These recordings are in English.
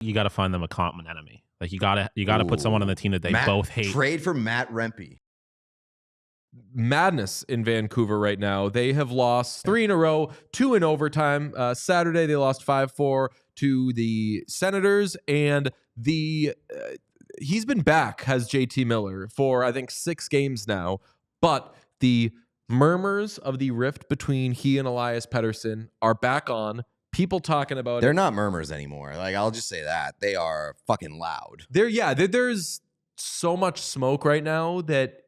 You got to find them a common enemy. Like you got to put someone on the team that they both hate. Trade for Matt Rempe. Madness in Vancouver right now. They have lost 3 in a row, 2 in overtime. Saturday they lost 5-4 to the Senators, and he's been back, has JT Miller, for I think 6 games now. But the murmurs of the rift between he and Elias Pettersson are back on. People talking about They're not murmurs anymore. Like, I'll just say that. They are fucking loud. There's so much smoke right now that,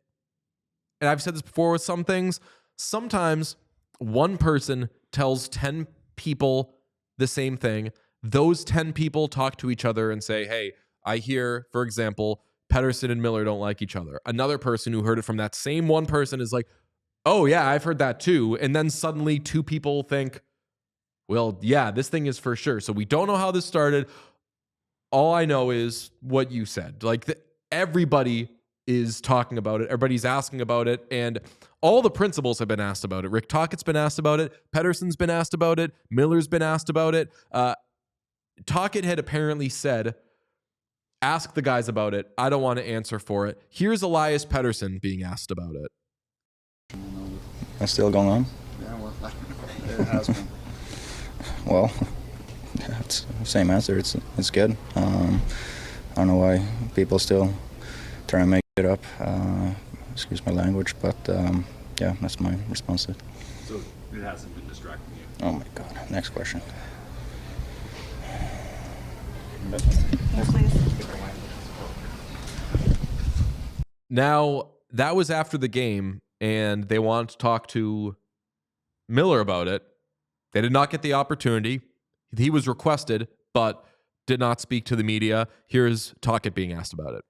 and I've said this before with some things, sometimes one person tells 10 people the same thing. Those 10 people talk to each other and say, hey, I hear, for example, Pettersson and Miller don't like each other. Another person who heard it from that same one person is like, oh yeah, I've heard that too. And then suddenly 2 people think, well, yeah, this thing is for sure. So we don't know how this started. All I know is what you said. Like everybody is talking about it. Everybody's asking about it. And all the principals have been asked about it. Rick Tocchet's been asked about it. Pettersson's been asked about it. Miller's been asked about it. Tocchet had apparently said, ask the guys about it. I don't want to answer for it. Here's Elias Pettersson being asked about it. That's still going on? Yeah, well, it has been. Well, it's the same answer. It's good. I don't know why people still try and make it up. Excuse my language, but yeah, that's my response to it. So it hasn't been distracting you? Oh my God. Next question. Now, that was after the game, and they wanted to talk to Miller about it. They did not get the opportunity. He was requested, but did not speak to the media. Here's Tocchet being asked about it.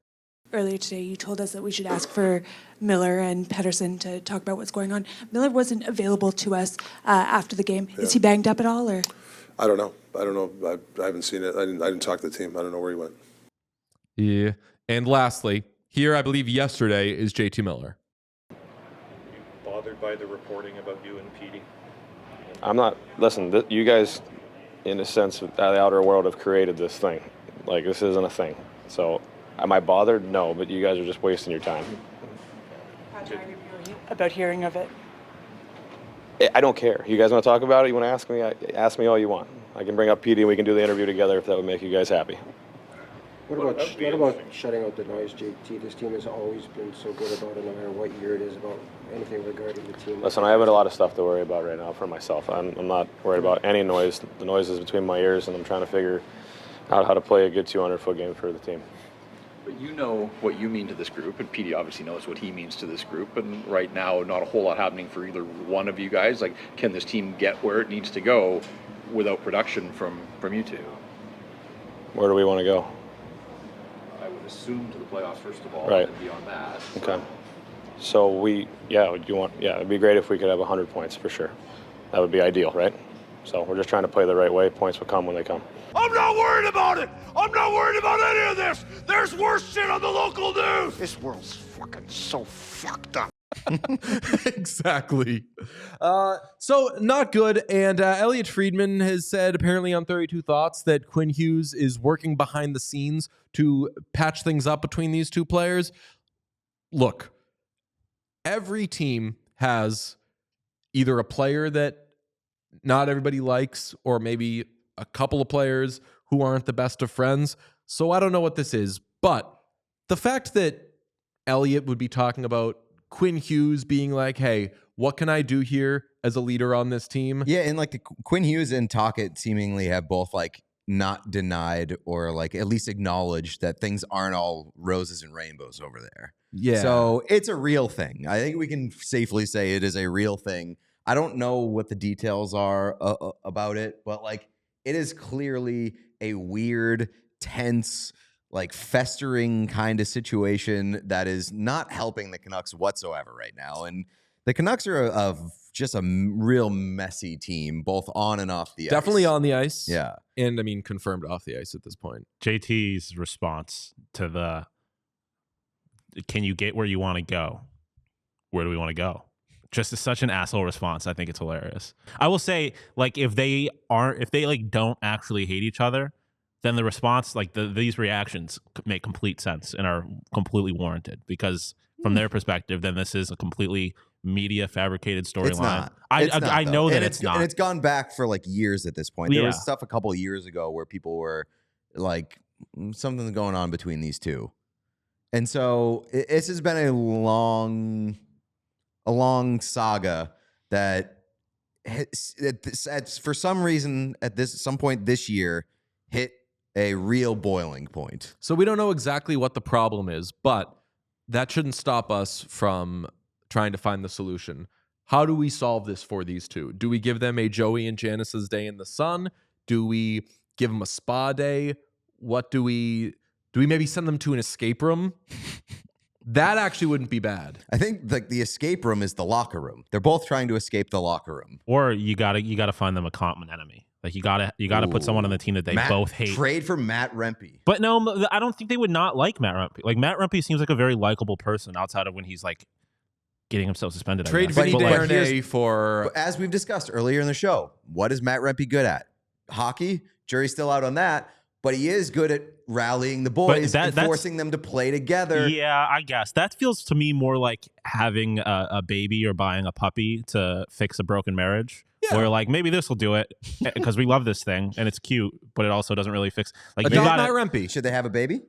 Earlier today, you told us that we should ask for Miller and Pettersson to talk about what's going on. Miller wasn't available to us after the game. Yeah. Is he banged up at all, or? I don't know. I haven't seen it. I didn't talk to the team. I don't know where he went. Yeah. And lastly, here, I believe yesterday, is JT Miller. Are you bothered by the reporting about you and Petey? I'm not. Listen, you guys, in a sense, the outer world have created this thing. Like, this isn't a thing. So, am I bothered? No, but you guys are just wasting your time. How tired are you about hearing of it? I don't care. You guys want to talk about it? You want to ask me? Ask me all you want. I can bring up Petey and we can do the interview together if that would make you guys happy. What about shutting out the noise, JT? This team has always been so good about it, no matter what year it is, about anything regarding the team. Listen, I have a lot of stuff to worry about right now for myself. I'm not worried about any noise. The noise is between my ears, and I'm trying to figure out how to play a good 200-foot game for the team. But you know what you mean to this group, and Petey obviously knows what he means to this group. And right now, not a whole lot happening for either one of you guys. Like, can this team get where it needs to go without production from you two? Where do we want to go? I would assume to the playoffs first of all, right. And beyond that. Okay. So it'd be great if we could have 100 points for sure. That would be ideal, right? So we're just trying to play the right way. Points will come when they come. I'm not worried about it. I'm not worried about any of this. There's worse shit on the local news. This world's fucking so fucked up. Exactly. So not good. And Elliot Friedman has said apparently on 32 Thoughts that Quinn Hughes is working behind the scenes to patch things up between these two players. Look, every team has either a player that not everybody likes or maybe a couple of players who aren't the best of friends. So I don't know what this is, but the fact that Elliot would be talking about Quinn Hughes being like, hey, what can I do here as a leader on this team? Yeah, and like Quinn Hughes and Tocchet seemingly have both like not denied or like at least acknowledged that things aren't all roses and rainbows over there. Yeah. So it's a real thing. I think we can safely say it is a real thing. I don't know what the details are about it, but like it is clearly a weird, tense, like festering kind of situation that is not helping the Canucks whatsoever right now. And the Canucks are just a real messy team, both on and off the ice. Definitely on the ice. Yeah. And I mean, confirmed off the ice at this point. JT's response to the, can you get where you want to go? Where do we want to go? Just such an asshole response. I think it's hilarious. I will say, like, if they like don't actually hate each other, then the response, like these reactions, make complete sense and are completely warranted because from their perspective, then this is a completely media fabricated storyline. It's not. I know that and it's not. And it's gone back for like years at this point. There Yeah. was stuff a couple of years ago where people were like, something's going on between these two. And so this has been a long saga that for some reason at some point this year hit a real boiling point. So we don't know exactly what the problem is, but that shouldn't stop us from trying to find the solution. How do we solve this for these two? Do we give them a Joey and Janice's day in the sun? Do we give them a spa day? What do we maybe send them to an escape room? That actually wouldn't be bad. I think the escape room is the locker room. They're both trying to escape the locker room. Or you gotta find them a common enemy. Like you gotta put someone on the team that they both hate. Trade for Matt Rempe. But no, I don't think they would not like Matt Rempe. Like Matt Rempe seems like a very likable person outside of when he's like getting himself suspended. Trade Vinny Darnay for... But as we've discussed earlier in the show, what is Matt Rempe good at? Hockey? Jury's still out on that. But he is good at rallying the boys and forcing them to play together. Yeah, I guess. That feels to me more like having a baby or buying a puppy to fix a broken marriage. Yeah. Where like, maybe this will do it because we love this thing and it's cute, but it also doesn't really fix... Like, Matt Rempe. Should they have a baby?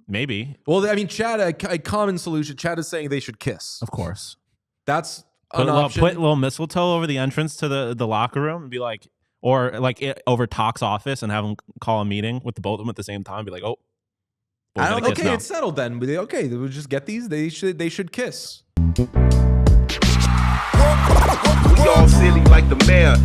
Maybe. Well, I mean, Chad, a common solution. Chad is saying they should kiss. Of course. That's an option. Put a little mistletoe over the entrance to the locker room and be like... Or like over Talk's office and have them call a meeting with the both of them at the same time. Be like, oh, okay, it's settled then. Okay, we'll just get these. They should kiss. We all silly like the mayor.